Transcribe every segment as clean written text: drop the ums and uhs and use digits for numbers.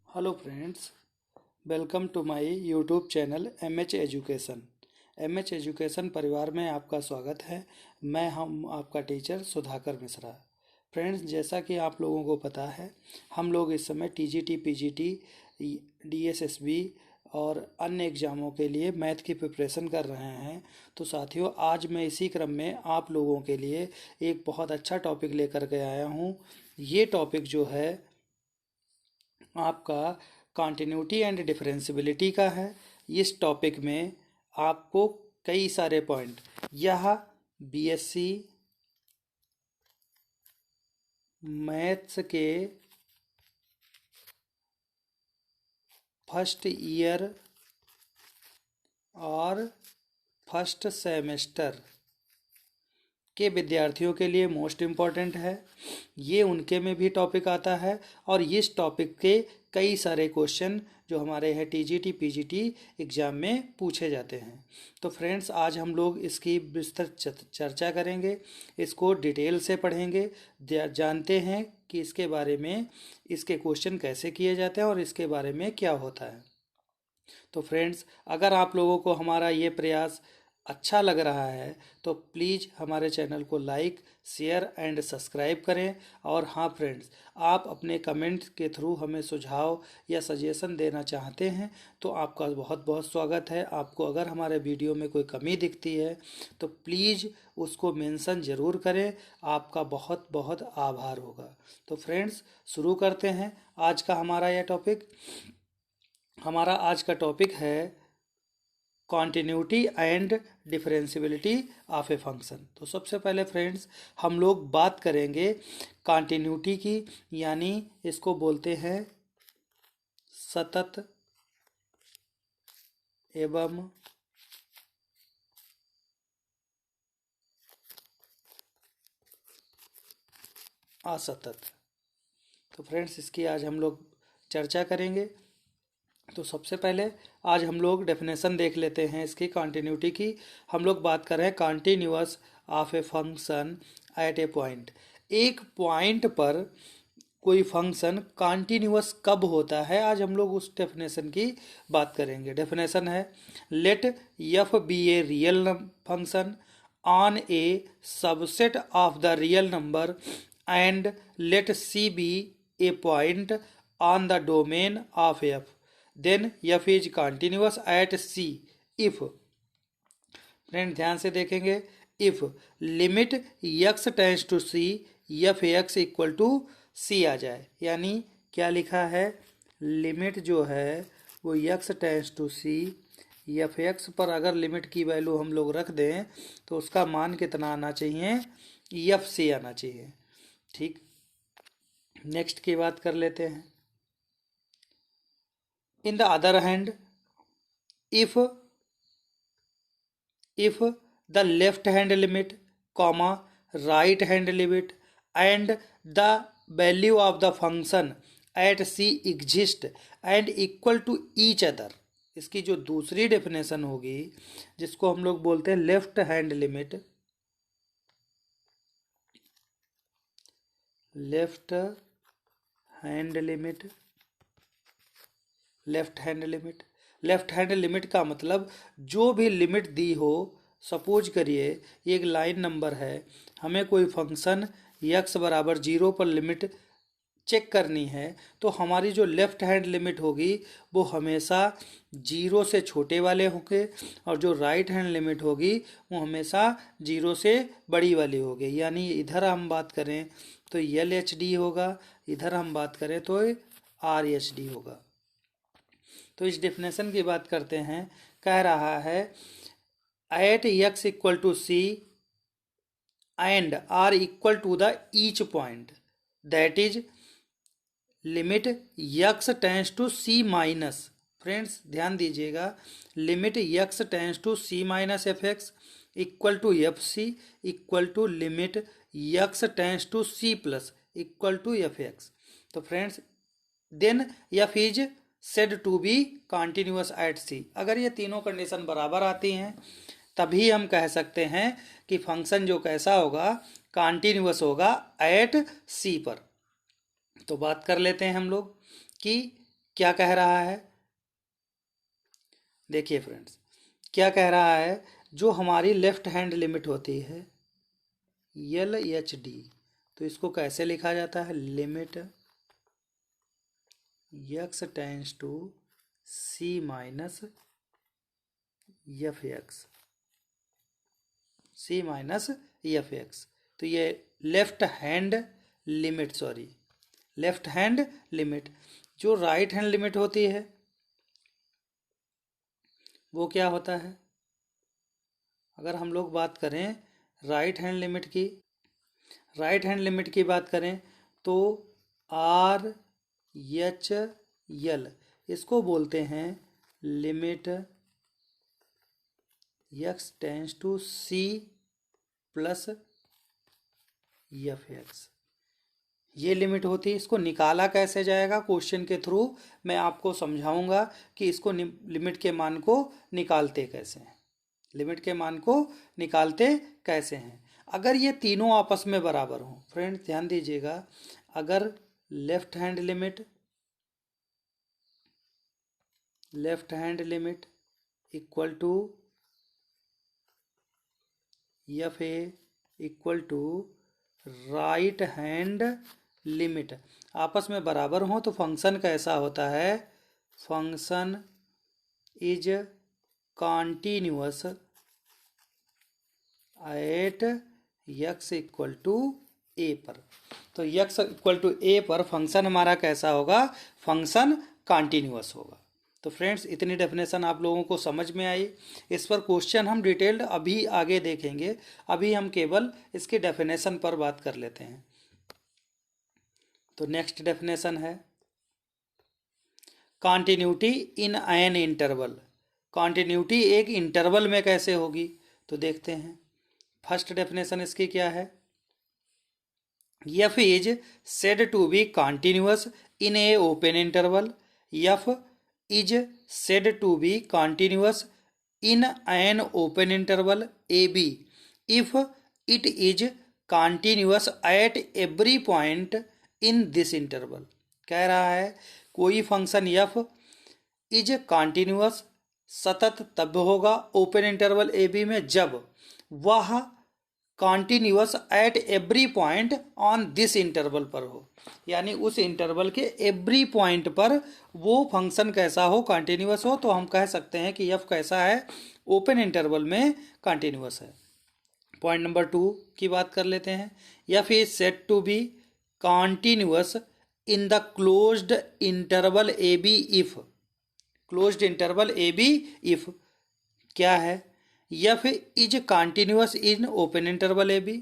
Hello friends, welcome to my YouTube channel MH education. MH education परिवार में आपका स्वागत है। मैं आपका टीचर सुधाकर मिश्रा। फ्रेंड्स, जैसा कि आप लोगों को पता है, हम लोग इस समय टीजीटी, पीजीटी, डीएसएसबी और अन्य एग्ज़ामों के लिए मैथ की प्रिपरेशन कर रहे हैं। तो साथियों, आज मैं इसी क्रम में आप लोगों के लिए एक बहुत अच्छा टॉपिक लेकर के आया हूँ। ये टॉपिक जो है आपका कॉन्टिन्यूटी एंड डिफरेंशियबिलिटी का है। इस टॉपिक में आपको कई सारे पॉइंट, यह बीएससी मैथ्स के फर्स्ट ईयर और फर्स्ट सेमेस्टर के विद्यार्थियों के लिए मोस्ट इम्पॉर्टेंट है। ये उनके में भी टॉपिक आता है और इस टॉपिक के कई सारे क्वेश्चन जो हमारे हैं टीजीटी, पीजीटी एग्ज़ाम में पूछे जाते हैं। तो फ्रेंड्स, आज हम लोग इसकी विस्तृत चर्चा करेंगे, इसको डिटेल से पढ़ेंगे, जानते हैं कि इसके बारे में इसके क्वेश्चन कैसे किए जाते हैं और इसके बारे में क्या होता है। तो फ्रेंड्स, अगर आप लोगों को हमारा ये प्रयास अच्छा लग रहा है तो प्लीज़ हमारे चैनल को लाइक, शेयर एंड सब्सक्राइब करें। और हाँ फ्रेंड्स, आप अपने कमेंट के थ्रू हमें सुझाव या सजेशन देना चाहते हैं तो आपका बहुत बहुत स्वागत है। आपको अगर हमारे वीडियो में कोई कमी दिखती है तो प्लीज़ उसको मेंशन ज़रूर करें। आपका बहुत बहुत आभार होगा। तो फ्रेंड्स, शुरू करते हैं आज का हमारा यह टॉपिक। हमारा आज का टॉपिक है continuity and differentiability of a function. तो सबसे पहले फ्रेंड्स, हम लोग बात करेंगे कॉन्टिन्यूटी की, यानी इसको बोलते हैं सतत एवं असतत। तो फ्रेंड्स, इसकी आज हम लोग चर्चा करेंगे। तो सबसे पहले आज हम लोग डेफिनेशन देख लेते हैं इसकी कॉन्टिन्यूटी की। हम लोग बात कर रहे हैं continuous of a function at A point. एक पॉइंट पर कोई फंक्शन कॉन्टिन्यूअस कब होता है, आज हम लोग उस डेफिनेशन की बात करेंगे। डेफिनेशन है, let F be a real function on a subset of the real number and let C be a point on the domain of F, then f is continuous at c if, friend ध्यान से देखेंगे, if limit x tends to c f x equal to c आ जाए। यानी क्या लिखा है, limit जो है वो x tends to c, f x पर अगर लिमिट की वैल्यू हम लोग रख दें तो उसका मान कितना आना चाहिए, f c आना चाहिए। ठीक, नेक्स्ट की बात कर लेते हैं। In the other hand, if the left hand limit, comma, right hand limit and the value of the function at c exist and equal to each other, इसकी जो दूसरी डेफिनेशन होगी जिसको हम लोग बोलते हैं left hand limit, left hand limit, left hand limit. Left hand limit का मतलब जो भी लिमिट दी हो, सपोज करिए एक लाइन नंबर है, हमें कोई फंक्शन x बराबर 0 पर लिमिट चेक करनी है, तो हमारी जो लेफ्ट हैंड लिमिट होगी वो हमेशा 0 से छोटे वाले होंगे और जो राइट हैंड लिमिट होगी वो हमेशा 0 से बड़ी वाली होगी। यानी इधर हम बात करें तो एल एच डी होगा, इधर हम बात करें तो आर एच डी होगा। तो इस डेफिनेशन की बात करते हैं, कह रहा है at x equal to C and are equal to the each point, that is limit x tends to c minus, friends ध्यान दीजिएगा, limit x tends to c minus F x equal to F C equal to limit x tends to c plus equal to F X. तो friends, then F is said to be continuous at C. अगर ये तीनों condition बराबर आती हैं तभी हम कह सकते हैं कि फंक्शन जो कैसा होगा, कॉन्टिन्यूअस होगा एट सी पर। तो बात कर लेते हैं हम लोग कि क्या कह रहा है, देखिए फ्रेंड्स, क्या कह रहा है, जो हमारी लेफ्ट हैंड लिमिट होती है LHD, तो इसको कैसे लिखा जाता है, limit x tends to C minus F X. तो ये लेफ्ट हैंड लिमिट, जो राइट हैंड लिमिट होती है वो क्या होता है, अगर हम लोग बात करें राइट हैंड लिमिट की बात करें तो RHL, इसको बोलते हैं limit x tends to C plus FX, ये लिमिट होती है। इसको निकाला कैसे जाएगा, क्वेश्चन के थ्रू मैं आपको समझाऊंगा कि इसको लिमिट के मान को निकालते कैसे हैं, अगर ये तीनों आपस में बराबर हों। फ्रेंड्स ध्यान दीजिएगा, अगर left hand limit equal to FA equal to right hand limit आपस में बराबर हो तो फंक्शन कैसा होता है, function is continuous at x equal to A पर। तो x इक्वल टू A पर फंक्शन हमारा कैसा होगा, फंक्शन कॉन्टिन्यूअस होगा। तो फ्रेंड्स इतनी डेफिनेशन आप लोगों को समझ में आई। इस पर क्वेश्चन हम डिटेल्ड अभी आगे देखेंगे, अभी हम केवल इसके डेफिनेशन पर बात कर लेते हैं। तो नेक्स्ट डेफिनेशन है continuity in an interval. Continuity एक इंटरवल में कैसे होगी, तो देखते हैं। फर्स्ट डेफिनेशन इसकी क्या है, f is said to be continuous in a open interval. f is said to be continuous in an open interval AB if it is continuous at every point in this interval। कह रहा है कोई function f is continuous सतत तब होगा open interval AB में जब वह continuous at every point on this interval पर हो, यानी उस इंटरवल के एवरी पॉइंट पर वो फंक्शन कैसा हो, कॉन्टिन्यूअस हो। तो हम कह सकते हैं कि f कैसा है, ओपन इंटरवल में कॉन्टिन्यूअस है। पॉइंट नंबर 2 की बात कर लेते हैं, f is said to be continuous in the closed interval AB if. Closed interval AB if क्या है, f is continuous in open interval AB।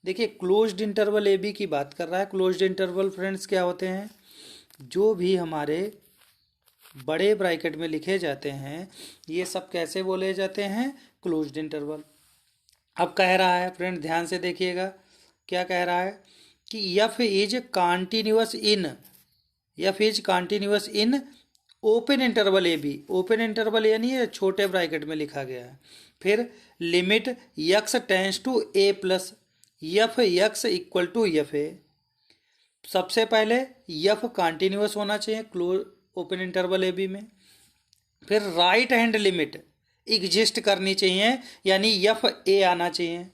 देखिए क्लोज्ड इंटरवल AB की बात कर रहा है। क्लोज्ड इंटरवल फ्रेंड्स क्या होते हैं, जो भी हमारे बड़े ब्रैकेट में लिखे जाते हैं ये सब कैसे बोले जाते हैं, क्लोज्ड इंटरवल। अब कह रहा है फ्रेंड ध्यान से देखिएगा, क्या कह रहा है कि f is continuous in open interval AB। Open interval यानी छोटे ब्रैकेट में लिखा गया है। फिर limit x tends to A plus f x equal to FA। सबसे पहले f कॉन्टिन्यूअस होना चाहिए क्लोज ओपन इंटरवल AB में। फिर राइट हैंड लिमिट एग्जिस्ट करनी चाहिए, यानी FA आना चाहिए।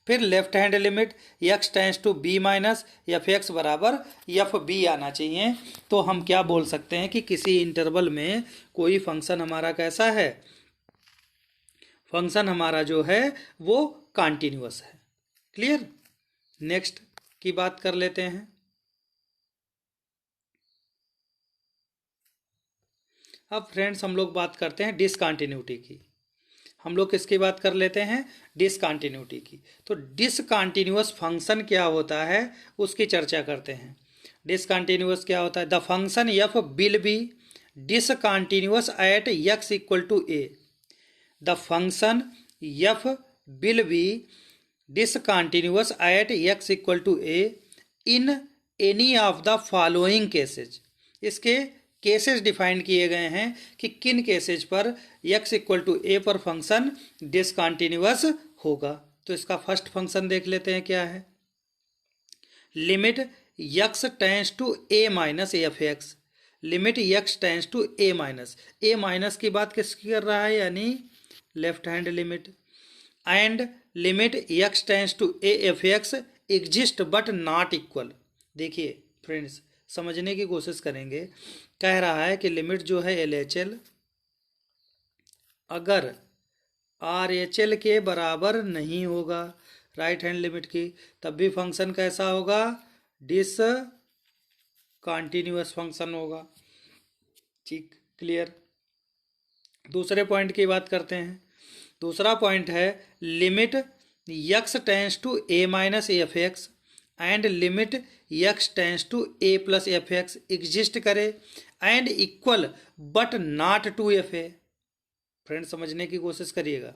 फिर left hand limit x tends to B minus FX बराबर FB आना चाहिए। तो हम क्या बोल सकते हैं कि किसी इंटरवल में कोई फंक्शन हमारा कैसा है, फंक्शन हमारा जो है वो कॉन्टिन्यूअस है। क्लियर। नेक्स्ट की बात कर लेते हैं। अब फ्रेंड्स हम लोग बात करते हैं डिसकंटिन्यूटी की। हम लोग किसकी बात कर लेते हैं, डिसकंटिन्यूटी की। तो डिसकंटिन्यूअस फंक्शन क्या होता है उसकी चर्चा करते हैं। डिसकंटिन्यूअस क्या होता है, the function f will be discontinuous at x equal to A। The function f will be discontinuous at x equal to A in any of the following cases. इसके केसेस डिफाइन किए गए हैं कि किन cases पर x equal to A पर function discontinuous होगा। तो इसका फर्स्ट फंक्शन देख लेते हैं क्या है, limit x tends to A minus FX। Limit X tends to A minus, A minus की बात किसकी कर रहा है, यानी left hand limit. And limit X tends to A F X exist but not equal. देखिए फ्रेंड्स, समझने की कोशिश करेंगे। कह रहा है कि लिमिट जो है एल एच एल अगर आर एच एल के बराबर नहीं होगा राइट हैंड लिमिट की, तब भी फंक्शन कैसा होगा, डिस कॉन्टिन्यूअस फंक्शन होगा। ठीक, क्लियर। दूसरे पॉइंट की बात करते हैं। दूसरा पॉइंट है limit X tends to A minus F X and limit X tends to A plus F X exist करे and equal but not to F A. Friend समझने की कोशिश करिएगा,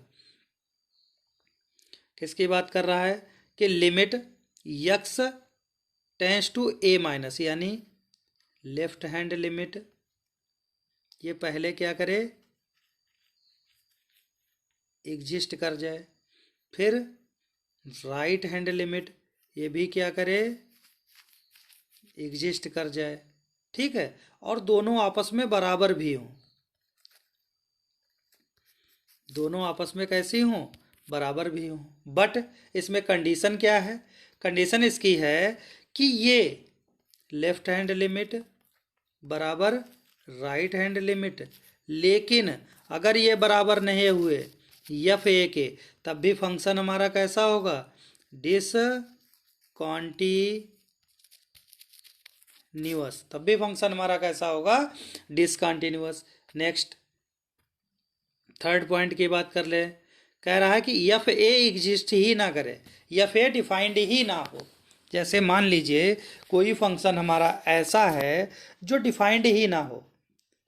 किसकी बात कर रहा है कि limit X tends to A minus यानी लेफ्ट हैंड लिमिट, ये पहले क्या करे, एग्जिस्ट कर जाए। फिर राइट हैंड लिमिट, ये भी क्या करे, एग्जिस्ट कर जाए। ठीक है, और दोनों आपस में बराबर भी हों, दोनों आपस में कैसी हों, बराबर भी हों। बट इसमें कंडीशन क्या है, कंडीशन इसकी है कि ये लेफ्ट हैंड लिमिट बराबर राइट हैंड लिमिट, लेकिन अगर ये बराबर नहीं हुए एफ ए के, तब भी फंक्शन हमारा कैसा होगा, डिस कॉन्टिन्यूअस, तब भी फंक्शन हमारा कैसा होगा, डिसकॉन्टिन्यूअस। नेक्स्ट थर्ड पॉइंट की बात कर ले। कह रहा है कि एफ ए एग्जिस्ट ही ना करे, एफ ए डिफाइंड ही ना हो। जैसे मान लीजिए कोई फंक्शन हमारा ऐसा है जो डिफाइंड ही ना हो,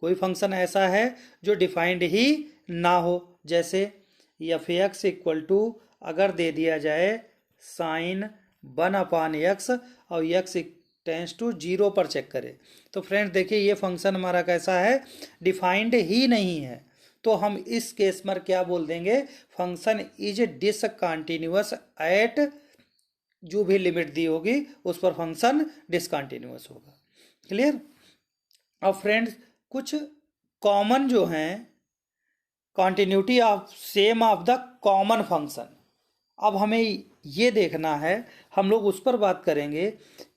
कोई फंक्शन ऐसा है जो डिफाइंड ही ना हो, जैसे एफ एक्स इक्वल टू अगर दे दिया जाए साइन 1/x और एक्स टेंस टू 0 पर चेक करें, तो फ्रेंड्स देखिए ये फंक्शन हमारा कैसा है, डिफाइंड ही नहीं है। तो हम इस केस में क्या बोल देंगे, फंक्शन इज डिसकंटिन्यूअस एट, जो भी लिमिट दी होगी उस पर फंक्शन डिसकंटिन्यूअस होगा। क्लियर। अब फ्रेंड्स कुछ कॉमन जो हैं continuity of same of the common function, अब हमें ये देखना है, हम लोग उस पर बात करेंगे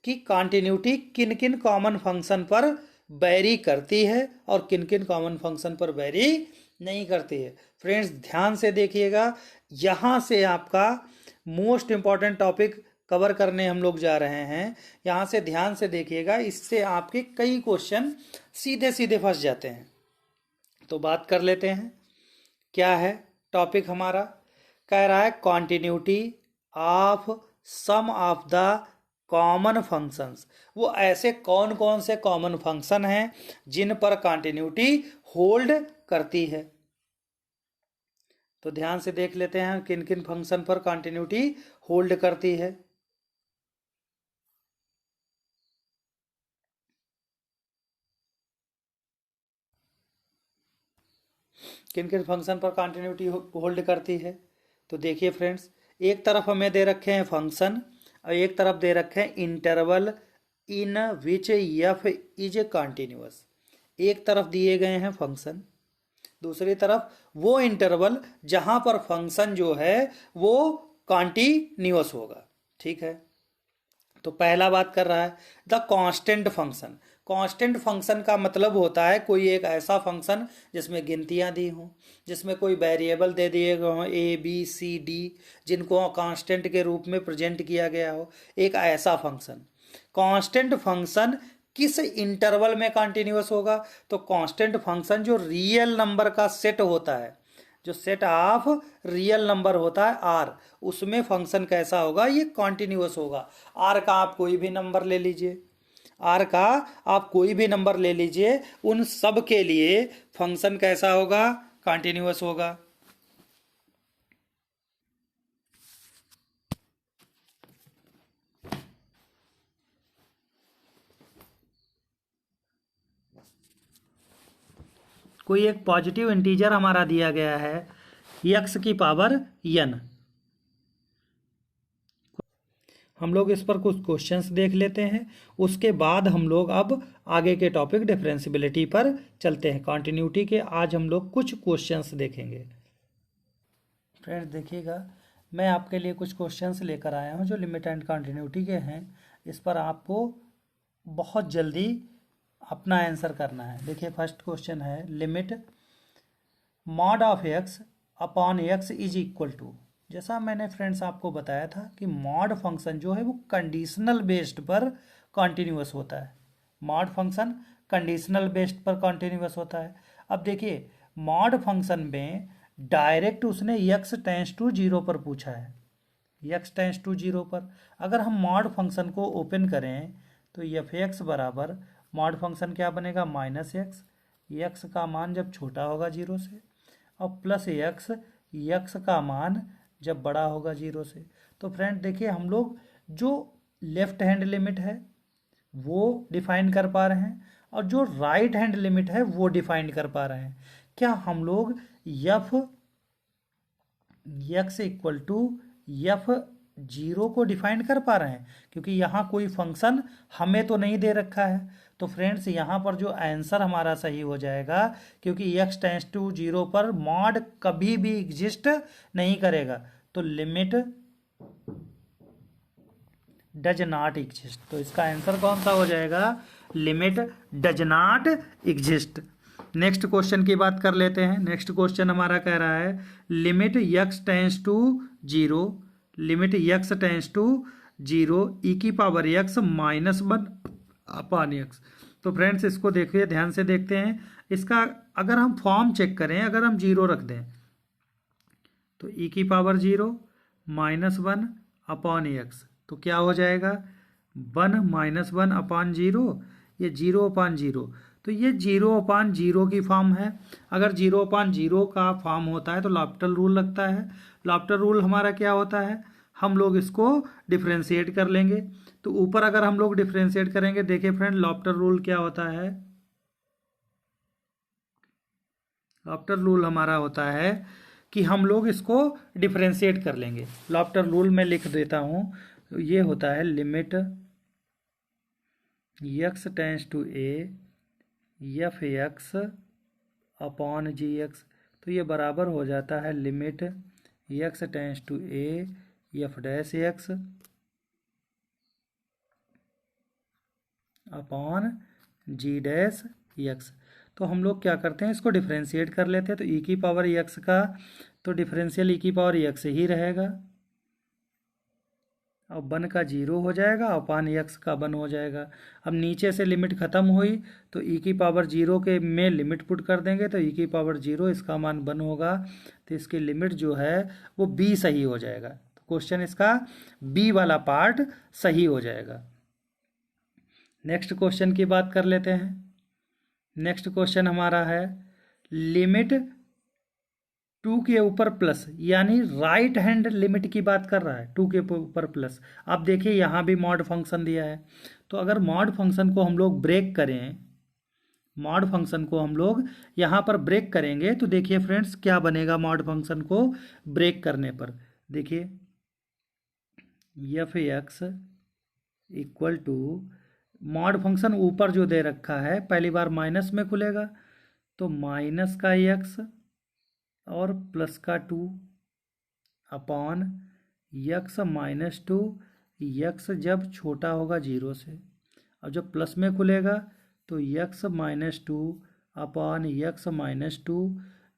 कि कॉन्टिन्यूटी किन किन कॉमन फंक्शन पर वेरी करती है और किन किन कॉमन फंक्शन पर वेरी नहीं करती है। फ्रेंड्स ध्यान से देखिएगा, यहाँ से आपका मोस्ट इम्पॉर्टेंट टॉपिक कवर करने हम लोग जा रहे हैं, यहाँ से ध्यान से देखिएगा, इससे आपके कई क्वेश्चन सीधे सीधे फंस जाते हैं। तो बात कर लेते हैं, क्या है टॉपिक हमारा, कह रहा है continuity of sum of the common functions. वो ऐसे कौन कौन से कॉमन फंक्शन हैं जिन पर कॉन्टिन्यूटी होल्ड करती है। तो ध्यान से देख लेते हैं किन किन फंक्शन पर कॉन्टिन्यूटी होल्ड करती है। किन किन फंक्शन पर कॉन्टिन्यूटी होल्ड करती है। तो देखिए फ्रेंड्स, एक तरफ हमें दे रखे हैं फंक्शन और एक तरफ दे रखे हैं interval in which F is continuous. एक तरफ दिए गए हैं फंक्शन, दूसरी तरफ वो इंटरवल जहां पर फंक्शन जो है वो कॉन्टिन्यूअस होगा। ठीक है, तो पहला बात कर रहा है the constant function. Constant function का मतलब होता है कोई एक ऐसा फंक्शन जिसमें गिनतियां दी हों, जिसमें कोई वेरिएबल दे दिए गए हों ए बी सी डी, जिनको कांस्टेंट के रूप में प्रेजेंट किया गया हो, एक ऐसा फंक्शन। कांस्टेंट फंक्शन किस इंटरवल में कंटिन्यूअस होगा, तो कांस्टेंट फंक्शन जो रियल नंबर का सेट होता है, जो सेट ऑफ रियल नंबर होता है आर, उसमें फंक्शन कैसा होगा, ये कॉन्टिन्यूअस होगा। आर का आप कोई भी नंबर ले लीजिए, आर का आप कोई भी नंबर ले लीजिए, उन सब के लिए फंक्शन कैसा होगा, कॉन्टिन्यूअस होगा। कोई एक पॉजिटिव इंटीजर हमारा दिया गया है x की पावर n, हम लोग इस पर कुछ क्वेश्चंस देख लेते हैं, उसके बाद हम लोग अब आगे के टॉपिक डिफरेंशियबिलिटी पर चलते हैं। कंटिन्यूटी के आज हम लोग कुछ क्वेश्चंस देखेंगे। फ्रेंड्स देखिएगा, मैं आपके लिए कुछ क्वेश्चंस लेकर आया हूं जो लिमिट एंड कंटिन्यूटी के हैं। इस पर आपको बहुत जल्दी अपना आंसर करना है। देखिए फर्स्ट क्वेश्चन है, limit mod of x upon x is equal to. जैसा मैंने फ्रेंड्स आपको बताया था कि मॉड फंक्शन जो है वो कंडीशनल बेस्ड पर कॉन्टिन्यूअस होता है। मॉड फंक्शन कंडीशनल बेस्ड पर कॉन्टिन्यूअस होता है। अब देखिए मॉड फंक्शन में डायरेक्ट उसने x टेंस टू 0 पर पूछा है, x टेंस टू 0 पर। अगर हम मॉड फंक्शन को ओपन करें तो एफ एक्स बराबर मॉड फंक्शन क्या बनेगा, माइनस एक्स, एक्स का मान जब छोटा होगा 0 से, और प्लस एक्स, एक्स का मान जब बड़ा होगा 0 से। तो फ्रेंड देखिए हम लोग जो लेफ्ट हैंड लिमिट है वो डिफाइन कर पा रहे हैं और जो राइट हैंड लिमिट है वो डिफाइन कर पा रहे हैं। क्या हम लोग f x equal to f 0 को डिफाइन कर पा रहे हैं? क्योंकि यहाँ कोई फंक्शन हमें तो नहीं दे रखा है। तो फ्रेंड्स यहाँ पर जो आंसर हमारा सही हो जाएगा, क्योंकि x टेंस टू 0 पर मॉड कभी भी एग्जिस्ट नहीं करेगा, तो लिमिट डज नॉट एग्जिस्ट। तो इसका आंसर कौन सा हो जाएगा, limit does not exist. Next question की बात कर लेते हैं। नेक्स्ट क्वेश्चन हमारा कह रहा है limit x tends to 0, limit x tends to 0 e की power x minus 1 upon x। तो फ्रेंड्स इसको देखिए ध्यान से देखते हैं। इसका अगर हम फॉर्म चेक करें, अगर हम 0 रख दें तो ई की पावर 0 माइनस 1 अपॉन x, तो क्या हो जाएगा 1 माइनस 1 अपॉन 0, ये 0 अपॉन 0। तो ये 0 अपॉन 0 की फॉर्म है। अगर 0 अपॉन 0 का फॉर्म होता है तो लॉफ्टर रूल लगता है। लॉफ्टर रूल हमारा क्या होता है, हम लोग इसको डिफ्रेंशिएट कर लेंगे। तो ऊपर अगर हम लोग डिफ्रेंशिएट करेंगे, देखिए फ्रेंड लॉफ्टर रूल क्या होता है, लॉफ्टर रूल हमारा होता है कि हम लोग इसको डिफ्रेंशिएट कर लेंगे। लॉफ्टर रूल में लिख देता हूं, तो ये होता है limit x tends to a f x upon g x. तो ये बराबर हो जाता है limit x tends to a f dash x upon g dash x. तो हम लोग क्या करते हैं, इसको डिफ्रेंशिएट कर लेते हैं। तो e की पावर x का तो डिफरेंशियल e की पावर x ही रहेगा, अब 1 का 0 हो जाएगा, अपान x का 1 हो जाएगा। अब नीचे से लिमिट खत्म हुई तो e की पावर 0 के में लिमिट पुट कर देंगे, तो e की पावर 0 इसका मान 1 होगा, तो इसकी लिमिट जो है वो b सही हो जाएगा। तो क्वेश्चन इसका b वाला पार्ट सही हो जाएगा। नेक्स्ट क्वेश्चन की बात कर लेते हैं। नेक्स्ट क्वेश्चन हमारा है लिमिट 2 के ऊपर प्लस, यानी राइट हैंड लिमिट की बात कर रहा है, 2 के ऊपर प्लस। अब देखिए यहाँ भी मॉड फंक्शन दिया है, तो अगर मॉड फंक्शन को हम लोग ब्रेक करें, मॉड फंक्शन को हम लोग यहाँ पर ब्रेक करेंगे, तो देखिए फ्रेंड्स क्या बनेगा मॉड फंक्शन को ब्रेक करने पर। देखिए f x equal to mod function ऊपर जो दे रखा है पहली बार माइनस में खुलेगा, तो माइनस का एक्स और प्लस का 2 अपॉन यक्स माइनस 2, यक्स जब छोटा होगा 0 से, और जब प्लस में खुलेगा तो x minus 2 upon x minus 2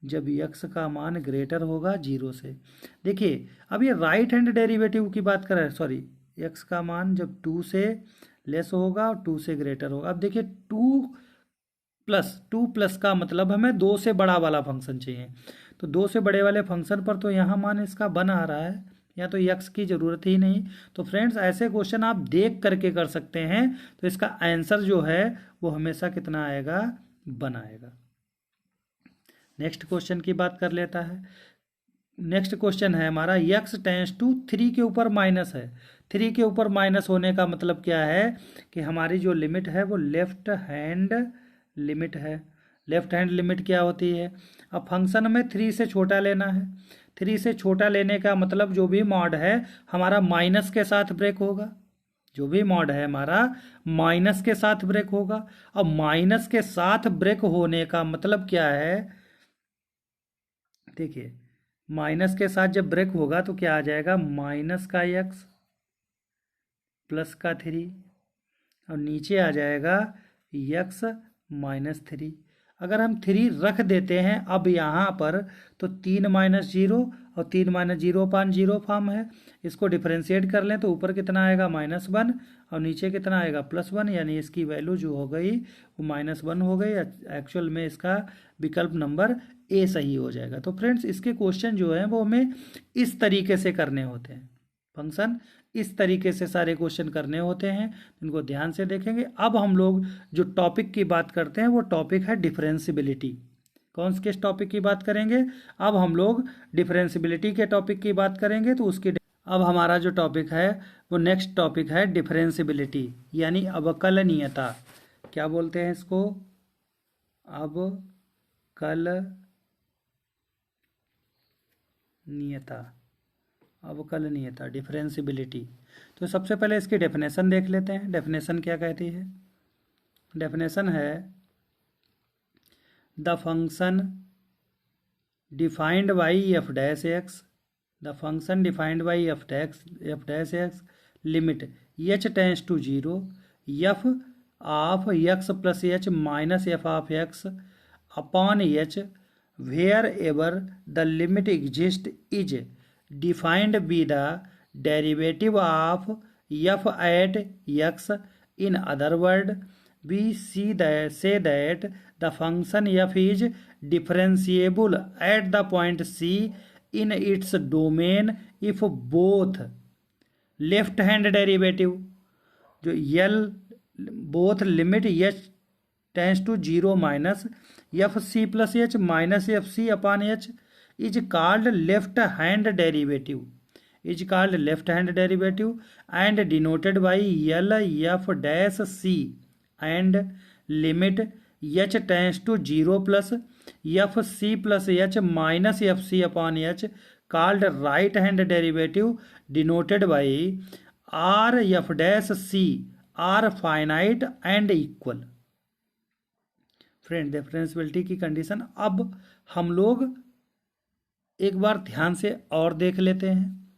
जब यक्स का मान ग्रेटर होगा 0 से। देखिए अब ये राइट हैंड डेरिवेटिव की बात कर रहे हैं, सॉरी, यक्स का मान जब 2 से लेस होगा और 2 से ग्रेटर होगा। अब देखिए 2 प्लस का मतलब हमें 2 से बड़ा वाला फंक्शन चाहिए, तो 2 से बड़े वाले फंक्शन पर तो यहाँ मान इसका 1 आ रहा है, या तो यक्स की ज़रूरत ही नहीं। तो फ्रेंड्स ऐसे क्वेश्चन आप देख करके कर सकते हैं, तो इसका आंसर जो है वो हमेशा कितना आएगा, 1 आएगा। नेक्स्ट क्वेश्चन की बात कर लेता है। नेक्स्ट क्वेश्चन है हमारा यक्स टेंस टू 3 के ऊपर माइनस है। 3 के ऊपर माइनस होने का मतलब क्या है कि हमारी जो लिमिट है वो लेफ्ट हैंड लिमिट है। लेफ्ट हैंड लिमिट क्या होती है, अब फंक्शन में 3 से छोटा लेना है। 3 से छोटा लेने का मतलब जो भी मॉड है हमारा माइनस के साथ ब्रेक होगा, जो भी मॉड है हमारा माइनस के साथ ब्रेक होगा। अब माइनस के साथ ब्रेक होने का मतलब क्या है, देखिए माइनस के साथ जब ब्रेक होगा तो क्या आ जाएगा, माइनस का x प्लस का 3 और नीचे आ जाएगा x -3। अगर हम 3 रख देते हैं अब यहाँ पर तो 3 - 0 और 3 - 0/0 फॉर्म है। इसको डिफरेंशिएट कर लें तो ऊपर कितना आएगा -1 और नीचे कितना आएगा +1, यानी इसकी वैल्यू जो हो गई वो -1 हो गई। एक्चुअल में इसका विकल्प नंबर ए सही हो जाएगा। तो फ्रेंड्स इसके क्वेश्चन जो है वो हमें इस तरीके से करने होते हैं, फंक्शन इस तरीके से सारे क्वेश्चन करने होते हैं, इनको ध्यान से देखेंगे। अब हम लोग जो टॉपिक की बात करते हैं वो टॉपिक है डिफरेंशियबिलिटी। कौन से किस टॉपिक की बात करेंगे, अब हम लोग डिफरेंशियबिलिटी के टॉपिक की बात करेंगे। तो उसकी अब हमारा जो टॉपिक है वो नेक्स्ट टॉपिक है डिफरेंशियबिलिटी यानी अवकलनीयता। क्या बोलते हैं इसको, अवकलनीयता डिफरेंशियबिलिटी। तो सबसे पहले इसकी डेफिनेशन देख लेते हैं। डेफिनेशन क्या कहती है, डेफिनेशन है the function defined by f dash x, the function defined by f dash x limit h tends to 0 f of x plus h minus f of x upon h wherever the limit exist is defined by the derivative of f at x. In other words, we say that the function f is differentiable at the point C in its domain if both left hand derivative जो both limit h tends to 0 minus fc plus h minus fc upon h is called left hand derivative and denoted by L f dash c and limit h tends to 0 plus fc plus h minus fc upon h called right hand derivative denoted by R f dash c are finite and equal। Friend differentiability की condition अब हम लोग एक बार ध्यान से और देख लेते हैं।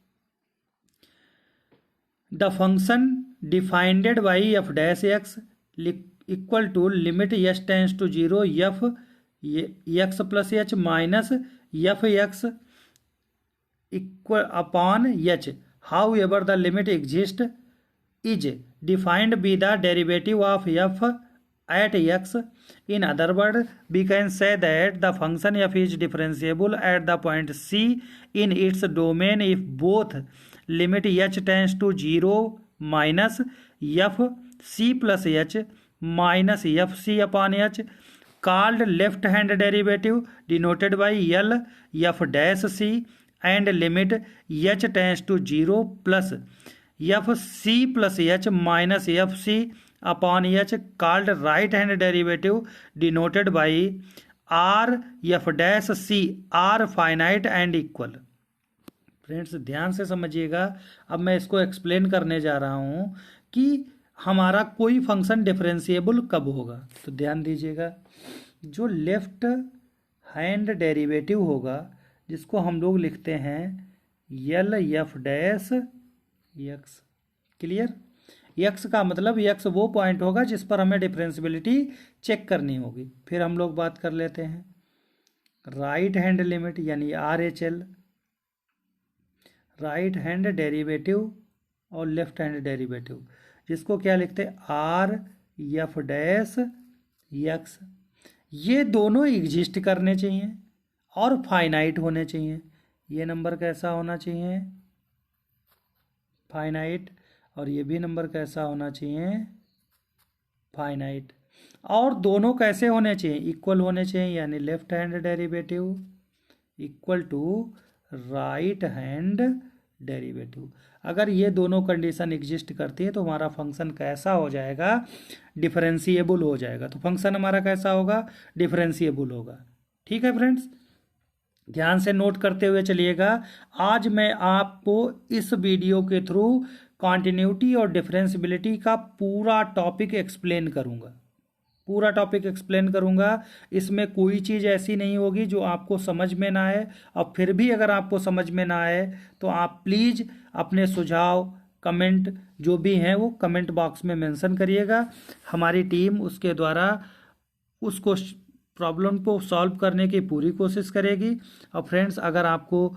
The function defined by f dash X equal to limit h tends to 0 f x plus h minus f x equal upon h however the limit exist is defined by the derivative of f at x. In other words, we can say that the function f is differentiable at the point C in its domain if both limit h tends to 0 minus f c plus h minus f c upon h called left hand derivative denoted by L f dash c and limit h tends to 0 plus f c plus h minus f c upon h called right hand derivative denoted by R f dash c are finite and equal। Friends ध्यान से समझिएगा, अब मैं इसको explain करने जा रहा हूँ कि हमारा कोई फंक्शन डिफरेंशिएबल कब होगा। तो ध्यान दीजिएगा, जो लेफ्ट हैंड डेरिवेटिव होगा जिसको हम लोग लिखते हैं L f dash x, clear. x का मतलब x वो पॉइंट होगा जिस पर हमें डिफरेंशियबिलिटी चेक करनी होगी। फिर हम लोग बात कर लेते हैं राइट हैंड लिमिट यानी RHL, राइट हैंड डेरिवेटिव और लेफ्ट हैंड डेरिवेटिव जिसको क्या लिखते हैं R f डैश x। ये दोनों एग्जिस्ट करने चाहिए और फाइनाइट होने चाहिए। ये नंबर कैसा होना चाहिए, फाइनाइट, और ये भी नंबर कैसा होना चाहिए, फाइनाइट। और दोनों कैसे होने चाहिए, इक्वल होने चाहिए, यानी left hand derivative equal to right hand derivative. अगर ये दोनों कंडीशन एग्जिस्ट करती है तो हमारा फंक्शन कैसा हो जाएगा, डिफरेंशिएबल हो जाएगा। तो फंक्शन हमारा कैसा होगा, डिफरेंशिएबल होगा। ठीक है फ्रेंड्स, ध्यान से नोट करते हुए चलिएगा। आज मैं आपको इस वीडियो के थ्रू कॉन्टिन्यूटी और डिफरेंशियबिलिटी का पूरा टॉपिक एक्सप्लेन करूँगा, पूरा टॉपिक एक्सप्लेन करूँगा। इसमें कोई चीज़ ऐसी नहीं होगी जो आपको समझ में ना आए, और फिर भी अगर आपको समझ में ना आए तो आप प्लीज़ अपने सुझाव कमेंट जो भी हैं वो कमेंट बॉक्स में मेंशन करिएगा। हमारी टीम उसके द्वारा उसको प्रॉब्लम को सॉल्व करने की पूरी कोशिश करेगी। और फ्रेंड्स, अगर आपको